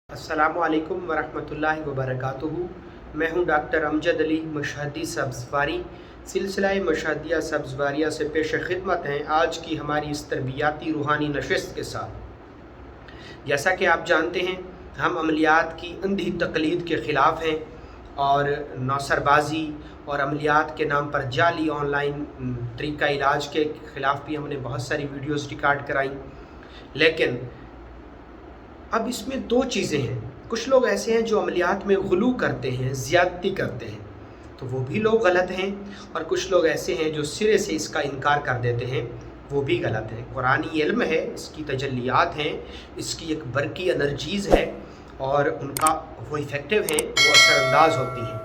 अस्सलामुअलैकुम वरहमतुल्लाहि वबरकातुहू। मैं हूं डॉक्टर अमजद अली मशहदी सब्ज़वारी। सिलसिला मशहदिया सब्ज़वारिया से पेश खिदमत हैं आज की हमारी इस तरबियाती रूहानी नशिस्त के साथ। जैसा कि आप जानते हैं, हम अमलियात की अंधी तकलीद के ख़िलाफ़ हैं और नौसरबाजी और अमलियात के नाम पर जाली ऑनलाइन तरीका इलाज के ख़िलाफ़ भी हमने बहुत सारी वीडियोज़ रिकॉर्ड कराई। लेकिन अब इसमें दो चीज़ें हैं। कुछ लोग ऐसे हैं जो अमलियात में गुलू करते हैं, ज़्यादती करते हैं, तो वो भी लोग गलत हैं। और कुछ लोग ऐसे हैं जो सिरे से इसका इनकार कर देते हैं, वो भी गलत है। कुरानी इल्म है, इसकी तजल्लियात हैं, इसकी एक बरकी एनर्जीज़ है और उनका वो इफ़ेक्टिव हैं, वो असरअंदाज होती हैं,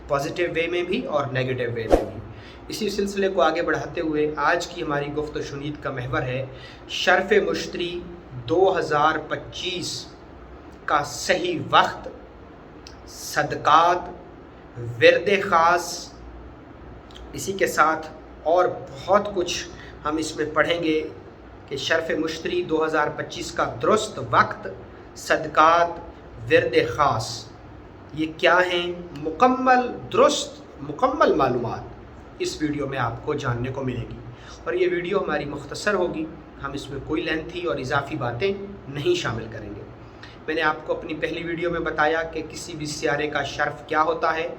पॉजिटिव वे में भी और नेगेटिव वे में भी। इसी सिलसिले को आगे बढ़ाते हुए आज की हमारी गुफ्त शुनीद का महवर है शर्फ़ मुश्तरी 2025 का सही वक्त, सदक़ात, विरद ख़ास। इसी के साथ और बहुत कुछ हम इसमें पढ़ेंगे कि शर्फ़ मुश्तरी 2025 का दुरुस्त वक्त, सदक़ात, विरद ख़ास ये क्या हैं। मुकम्मल मालूमात इस वीडियो में आपको जानने को मिलेगी और ये वीडियो हमारी मुख्तसर होगी। हम इसमें कोई लेंथी और इजाफी बातें नहीं शामिल करेंगे। मैंने आपको अपनी पहली वीडियो में बताया कि किसी भी सियारे का शर्फ़ क्या होता है,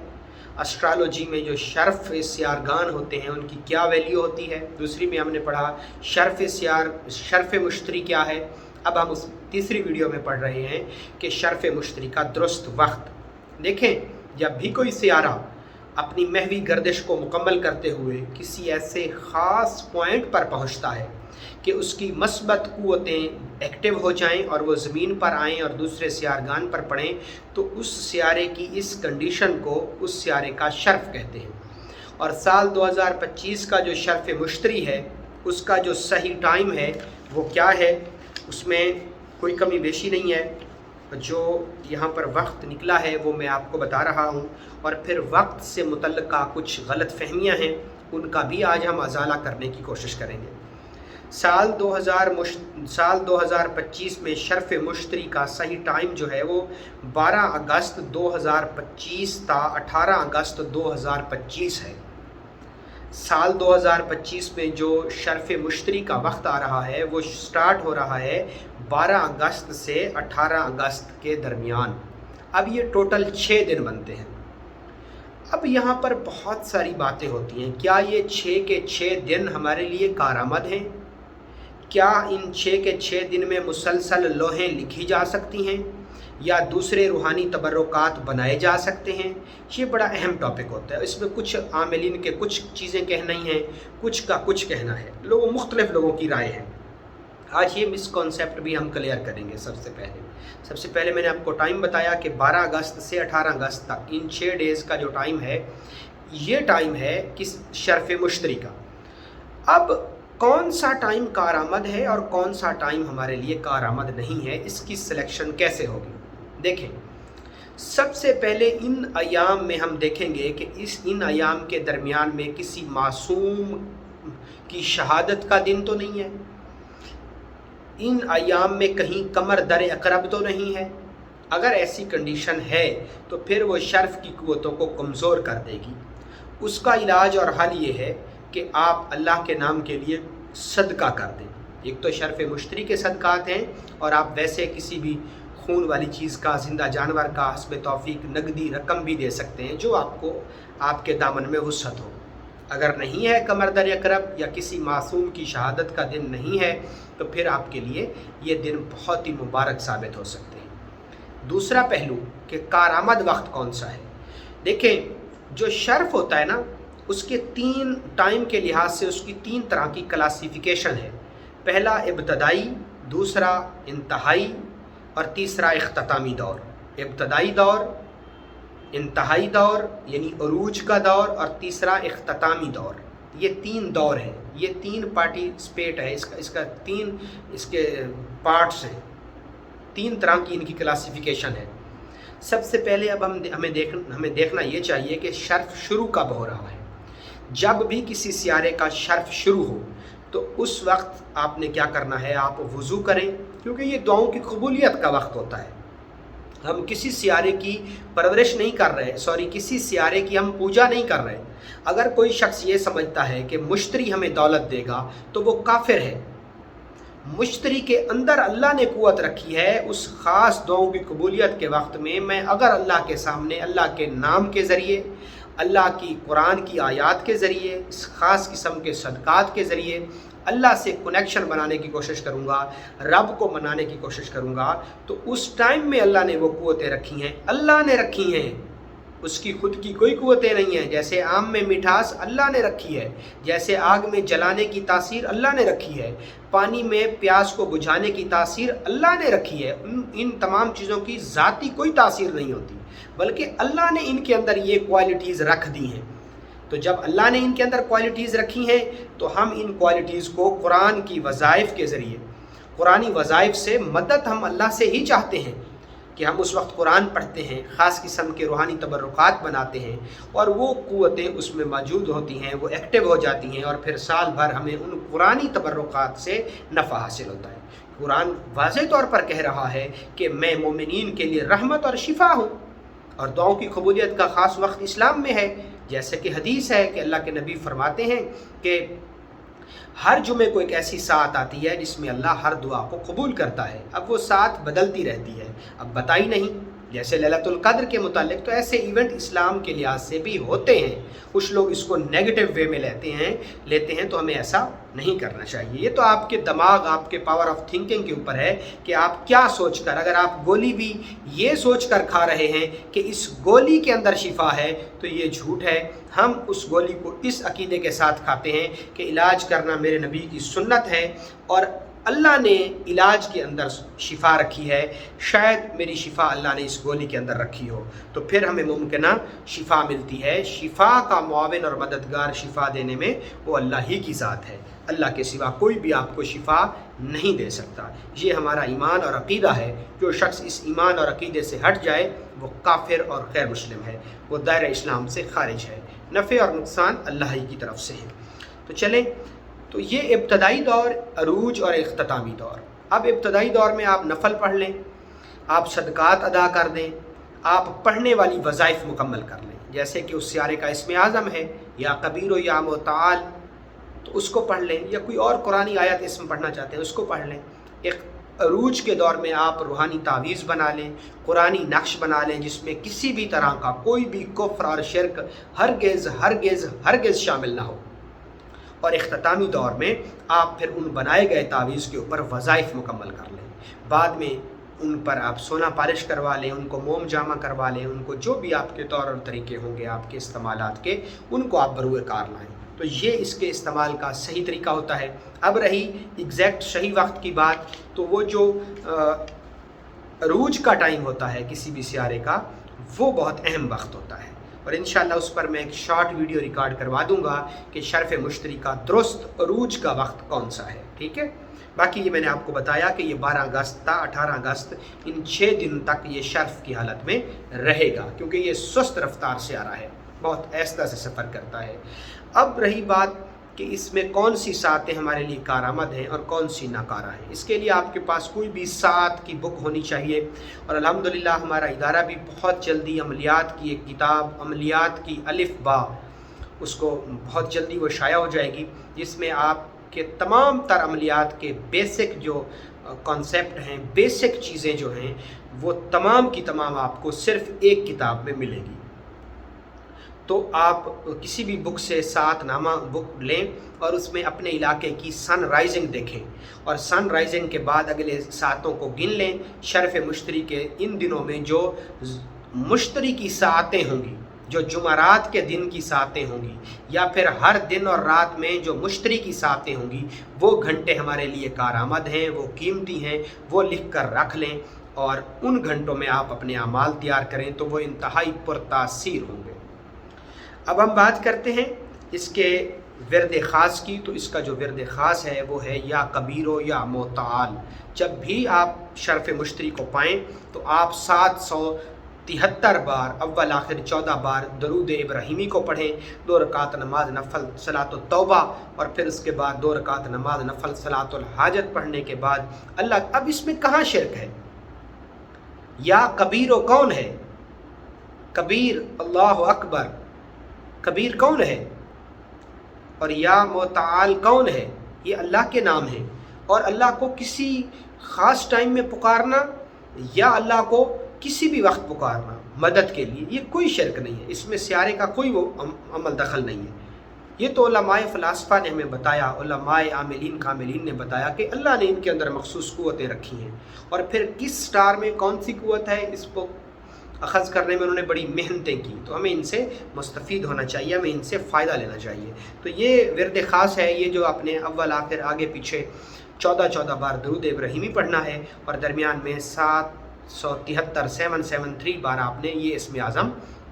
एस्ट्रोलॉजी में जो शर्फ़ सियारगान होते हैं उनकी क्या वैल्यू होती है। दूसरी में हमने पढ़ा शर्फ़ मुश्तरी क्या है। अब हम उस तीसरी वीडियो में पढ़ रहे हैं कि शर्फ़ मुश्तरी का दुरुस्त वक्त। देखें, जब भी कोई सियारा अपनी महवी गर्दिश को मुकम्मल करते हुए किसी ऐसे ख़ास पॉइंट पर पहुंचता है कि उसकी मस्बत क़ुव्वतें एक्टिव हो जाएं और वो ज़मीन पर आएँ और दूसरे सियारगान पर पड़ें, तो उस सियारे की इस कंडीशन को उस सियारे का शर्फ़ कहते हैं। और साल 2025 का जो शर्फ़ मुश्तरी है उसका जो सही टाइम है वो क्या है, उसमें कोई कमी बेशी नहीं है। जो यहाँ पर वक्त निकला है वो मैं आपको बता रहा हूँ और फिर वक्त से मुतल्लिक़ा कुछ गलत फहमियाँ हैं उनका भी आज हम अज़ाला करने की कोशिश करेंगे। साल 2025 में शर्फ़ मुश्तरी का सही टाइम जो है वो 12 अगस्त 2025 ता 18 अगस्त 2025 है। साल 2025 में जो शर्फ़ मुश्तरी का वक्त आ रहा है वो स्टार्ट हो रहा है 12 अगस्त से 18 अगस्त के दरमियान। अब ये टोटल 6 दिन बनते हैं। अब यहाँ पर बहुत सारी बातें होती हैं। क्या ये 6 के 6 दिन हमारे लिए कारआमद हैं? क्या इन 6 के 6 दिन में मुसलसल लोहें लिखी जा सकती हैं या दूसरे रूहानी तबर्रुकात बनाए जा सकते हैं? ये बड़ा अहम टॉपिक होता है। इसमें कुछ आमिलीन के कुछ चीज़ें कहना ही हैं, कुछ का कुछ कहना है। मुख्तलिफ़ लोगों की राय है। आज ये मिसकॉन्सेप्ट भी हम क्लियर करेंगे। सबसे पहले मैंने आपको टाइम बताया कि 12 अगस्त से 18 अगस्त तक इन 6 डेज़ का जो टाइम है, ये टाइम है किस शर्फ़ मुश्तरी का। अब कौन सा टाइम कारआमद है और कौन सा टाइम हमारे लिए कारआमद नहीं है, इसकी सिलेक्शन कैसे होगी। देखें, सबसे पहले इन अयाम में हम देखेंगे कि इन अयाम के दरमियान में किसी मासूम की शहादत का दिन तो नहीं है। इन अयाम में कहीं कमर दर अकरब तो नहीं है। अगर ऐसी कंडीशन है तो फिर वो शर्फ़ की क़ुव्वतों को कमज़ोर कर देगी। उसका इलाज और हल ये है कि आप अल्लाह के नाम के लिए सदका कर दें। एक तो शर्फ़ मुश्तरी के सदक़ात हैं और आप वैसे किसी भी खून वाली चीज़ का, ज़िंदा जानवर का हस्ब तौफ़ीक नगदी रकम भी दे सकते हैं जो आपको आपके दामन में वुसअत हो। अगर नहीं है कमर दर अकरब या किसी मासूम की शहादत का दिन नहीं है तो फिर आपके लिए ये दिन बहुत ही मुबारक साबित हो सकते हैं। दूसरा पहलू कि कारआमद वक्त कौन सा है। देखें, जो शर्फ़ होता है ना, उसके 3 टाइम के लिहाज से उसकी 3 तरह की क्लासिफिकेशन है। पहला इब्तदाई, दूसरा इंतहाई और तीसरा इख्तितामी दौर। इब्तदाई दौर, इंतहाई दौर यानी अरूज का दौर और तीसरा इख्तितामी दौर। ये 3 दौर हैं, ये 3 पार्टिसिपेट है। इसका 3 इसके पार्ट्स हैं। 3 तरह की इनकी क्लासिफिकेशन है। सबसे पहले अब हमें देखना ये चाहिए कि शर्फ़ शुरू कब हो रहा है। जब भी किसी सियारे का शर्फ़ शुरू हो तो उस वक्त आपने क्या करना है, आप वज़ू करें, क्योंकि ये दुआओं की कबूलियत का वक्त होता है। हम किसी सियारे की परवरिश नहीं कर रहे, सॉरी, किसी सियारे की हम पूजा नहीं कर रहे। अगर कोई शख्स ये समझता है कि मुश्तरी हमें दौलत देगा तो वो काफिर है। मुश्तरी के अंदर अल्लाह ने कुव्वत रखी है, उस ख़ास दुआओं की कबूलियत के वक्त में मैं अगर अल्लाह के सामने अल्लाह के नाम के ज़रिए, अल्लाह की कुरान की आयात के ज़रिए, इस ख़ास किस्म के सदक़ात के ज़रिए अल्लाह से कनेक्शन बनाने की कोशिश करूँगा, रब को मनाने की कोशिश करूँगा, तो उस टाइम में अल्लाह ने वो कुव्वतें रखी हैं, अल्लाह ने रखी हैं, उसकी खुद की कोई कुव्वतें नहीं हैं। जैसे आम में मिठास अल्लाह ने रखी है, जैसे आग में जलाने की तासीर अल्लाह ने रखी है, पानी में प्यास को बुझाने की तासीर अल्लाह ने रखी है। इन तमाम चीज़ों की ज़ाती कोई तासीर नहीं होती, बल्कि अल्लाह ने इनके अंदर ये क्वालिटीज़ रख दी हैं। तो जब अल्लाह ने इनके अंदर क्वालिटीज़ रखी हैं तो हम इन क्वालिटीज़ को कुरान की वज़ाइफ के ज़रिए, कुरानी वज़ाइफ से मदद हम अल्लाह से ही चाहते हैं कि हम उस वक्त कुरान पढ़ते हैं, ख़ास किस्म के रूहानी तबर्रुकात बनाते हैं और वो क़ुव्वतें उसमें मौजूद होती हैं, वो एक्टिव हो जाती हैं और फिर साल भर हमें उन कुरानी तबर्रुकात से नफ़ा हासिल होता है। कुरान वाज़ेह तौर पर कह रहा है कि मैं मोमिनीन के लिए रहमत और शिफा हूँ, और दुआओं की कबूलियत का ख़ास वक्त इस्लाम में है। जैसे कि हदीस है कि अल्लाह के नबी फरमाते हैं कि हर जुमे को एक ऐसी सात आती है जिसमें अल्लाह हर दुआ को कबूल करता है। अब वो सात बदलती रहती है, अब बताई नहीं। जैसे लैलतुल क़द्र के मुतालिक तो ऐसे इवेंट इस्लाम के लिहाज से भी होते हैं, कुछ लोग इसको नेगेटिव वे में लेते हैं, तो हमें ऐसा नहीं करना चाहिए। ये तो आपके दिमाग, आपके पावर ऑफ थिंकिंग के ऊपर है कि आप क्या सोचकर, अगर आप गोली भी ये सोचकर खा रहे हैं कि इस गोली के अंदर शिफा है तो ये झूठ है। हम उस गोली को इस अकीदे के साथ खाते हैं कि इलाज करना मेरे नबी की सुन्नत है और अल्लाह ने इलाज के अंदर शिफा रखी है, शायद मेरी शिफा अल्लाह ने इस गोली के अंदर रखी हो, तो फिर हमें मुमकिना शिफा मिलती है। शिफा का मुआविन और मददगार शिफा देने में वो अल्लाह ही की ज़ात है, अल्लाह के सिवा कोई भी आपको शिफा नहीं दे सकता। ये हमारा ईमान और अक़ीदा है। जो शख्स इस ईमान और अक़ीदे से हट जाए वो काफिर और गैर मुस्लिम है, वो दायरा इस्लाम से खारिज है। नफ़े और नुकसान अल्लाह ही की तरफ से है। तो चलें, तो ये इब्तदाई दौर, अरूज और इख्तितामी दौर। अब इब्तदाई दौर में आप नफल पढ़ लें, आप सदक़ात अदा कर दें, आप पढ़ने वाली वज़ाइफ मुकम्मल कर लें। जैसे कि उस सियारे का इसमें आज़म है या कबीर या मुताल, तो उसको पढ़ लें, या कोई और कुरानी आयत इसमें पढ़ना चाहते हैं उसको पढ़ लें। एक अरूज के दौर में आप रूहानी तावीज़ बना लें, कुरानी नक्श बना लें जिसमें किसी भी तरह का कोई भी कुफ्र और शिरक हरगिज़ हरगिज़ हरगिज़ शामिल ना हो। और इख्तितामी दौर में आप फिर उन बनाए गए तावीज़ के ऊपर वज़ाइफ मुकम्मल कर लें। बाद में उन पर आप सोना पालिश करवा लें, उनको मोम जामा करवा लें, उनको जो भी आपके तौर और तरीके होंगे आपके इस्तेमालात के, उनको आप बरूए कार लाएँ। तो ये इसके इस्तेमाल का सही तरीका होता है। अब रही एग्जैक्ट सही वक्त की बात, तो वो जो अरूज का टाइम होता है किसी भी सियारे का, वो बहुत अहम वक्त होता है और इंशाअल्लाह उस पर मैं एक शॉर्ट वीडियो रिकॉर्ड करवा दूंगा कि शर्फ़ मुश्तरी का दुरुस्त अरूज का वक्त कौन सा है। ठीक है, बाकी ये मैंने आपको बताया कि ये 12 अगस्त था, 18 अगस्त, इन 6 दिन तक ये शर्फ़ की हालत में रहेगा क्योंकि ये सुस्त रफ्तार से आ रहा है, बहुत आहिस्ता से सफ़र करता है। अब रही बात कि इसमें कौन सी सातें हमारे लिए कारआमद हैं और कौन सी नाकारा हैं। इसके लिए आपके पास कोई भी सात की बुक होनी चाहिए और अल्हम्दुलिल्लाह हमारा इदारा भी बहुत जल्दी अमलियात की एक किताब, अमलियात की अलिफ बा, उसको बहुत जल्दी वो शाया हो जाएगी, जिसमें आपके तमाम तर अमलियात के बेसिक जो कॉन्सेप्ट हैं, बेसिक चीज़ें जो हैं, वो तमाम की तमाम आपको सिर्फ़ एक किताब में मिलेगी। तो आप किसी भी बुक से सात नामा बुक लें और उसमें अपने इलाके की सन राइजिंग देखें और सन राइजिंग के बाद अगले सातों को गिन लें। शर्फ़ मुश्तरी के इन दिनों में जो मुश्तरी की सातें होंगी, जो जुमरात के दिन की सातें होंगी, या फिर हर दिन और रात में जो मुश्तरी की सातें होंगी, वो घंटे हमारे लिए कारआमद हैं, वो कीमती हैं, वो लिख कर रख लें और उन घंटों में आप अपने अमाल तैयार करें तो वो इंतहाई पुरतासीर होंगे। अब हम बात करते हैं इसके विरद ख़ास की। तो इसका जो विरद ख़ास है वो है या कबीरो या मोताल। जब भी आप शर्फ़ मुश्तरी को पाएँ तो आप 773 बार अव्वल आखिर 14 बार दरूद इब्राहिमी को पढ़ें, 2 रकात नमाज नफल सलातुल तौबा और फिर उसके बाद 2 रकात नमाज नफल सलातुल हाजत पढ़ने के बाद अल्लाह। अब इसमें कहाँ शिरक है? या कबीरो कौन है, कबीर अल्लाह अकबर, कबीर कौन है, और या मुताल कौन है, ये अल्लाह के नाम हैं। और अल्लाह को किसी ख़ास टाइम में पुकारना या अल्लाह को किसी भी वक्त पुकारना मदद के लिए, ये कोई शिरक नहीं है, इसमें सियारे का कोई वो अमल दखल नहीं है। ये तो उलमाए फ़लासफ़ा ने हमें बताया, उलमाए आमिलीन कामिलीन ने बताया कि अल्लाह ने इनके अंदर मखसूस क़ुव्वतें रखी हैं, और फिर किस स्टार में कौन सी क़ुव्वत है इसको अख़ज़ करने में उन्होंने बड़ी मेहनतें की। तो हमें इनसे मुस्तफ़ीद होना चाहिए, हमें इनसे फ़ायदा लेना चाहिए। तो ये विरद ख़ास है, ये जो आपने अव्वल आखिर आगे पीछे 14 बार दरूद इब्राहीमी पढ़ना है, और दरमियान में 773 बार आपने ये इस्म आज़म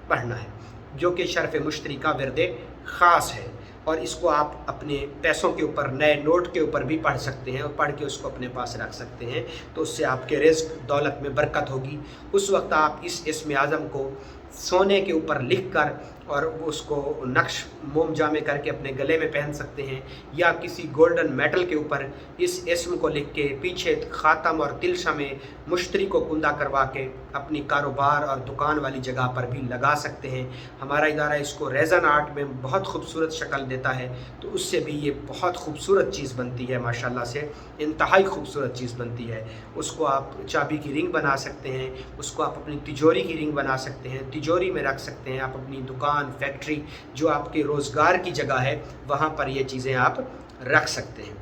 पढ़ना है, जो कि शर्फ़ मुश्तरिका विरद ख़ास है। और इसको आप अपने पैसों के ऊपर, नए नोट के ऊपर भी पढ़ सकते हैं, और पढ़ के उसको अपने पास रख सकते हैं, तो उससे आपके रिज़्क़ दौलत में बरकत होगी। उस वक्त आप इस इस्म आज़म को सोने के ऊपर लिख कर और उसको नक्श मोम जामे करके अपने गले में पहन सकते हैं, या किसी गोल्डन मेटल के ऊपर इस इस्म को लिख के पीछे ख़ातम और तिलशा में मुश्तरी को कुंदा करवा के अपनी कारोबार और दुकान वाली जगह पर भी लगा सकते हैं। हमारा इदारा इसको रेज़न आर्ट में बहुत खूबसूरत शक्ल देता है, तो उससे भी ये बहुत खूबसूरत चीज़ बनती है, माशाल्लाह से इंतहाई खूबसूरत चीज़ बनती है। उसको आप चाबी की रिंग बना सकते हैं, उसको आप अपनी तिजोरी की रिंग बना सकते हैं, तिजोरी में रख सकते हैं। आप अपनी दुकान, फैक्ट्री, जो आपके रोज़गार की जगह है, वहाँ पर ये चीज़ें आप रख सकते हैं।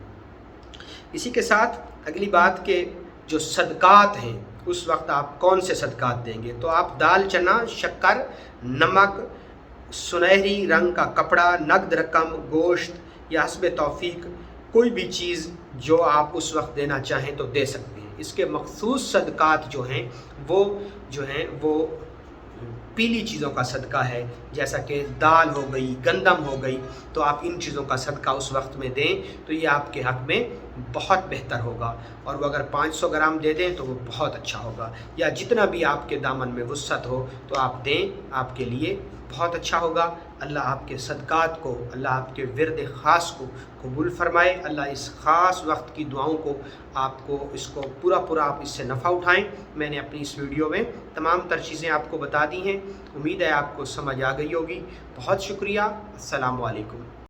इसी के साथ अगली बात के जो सदक़ात हैं, उस वक्त आप कौन से सदक़ात देंगे? तो आप दाल, चना, शक्कर, नमक, सुनहरी रंग का कपड़ा, नकद रकम, गोश्त या हस्ब तौफीक कोई भी चीज़ जो आप उस वक्त देना चाहें तो दे सकते हैं। इसके मखसूस सदक़ात जो हैं वो पीली चीज़ों का सदका है, जैसा कि दाल हो गई, गंदम हो गई, तो आप इन चीज़ों का सदका उस वक्त में दें तो ये आपके हक़ में बहुत बेहतर होगा। और वो अगर 500 ग्राम दे दें तो वो बहुत अच्छा होगा, या जितना भी आपके दामन में वुसअत हो तो आप दें, आपके लिए बहुत अच्छा होगा। अल्लाह आपके सदक़ात को, अल्लाह आपके विरद ख़ास को कबूल फ़रमाए। अल्लाह इस ख़ास वक्त की दुआओं को आपको इसको पूरा आप इससे नफ़ा उठाएं। मैंने अपनी इस वीडियो में तमाम तर चीज़ें आपको बता दी हैं, उम्मीद है आपको समझ आ गई होगी। बहुत शुक्रिया। अस्सलामु अलैकुम।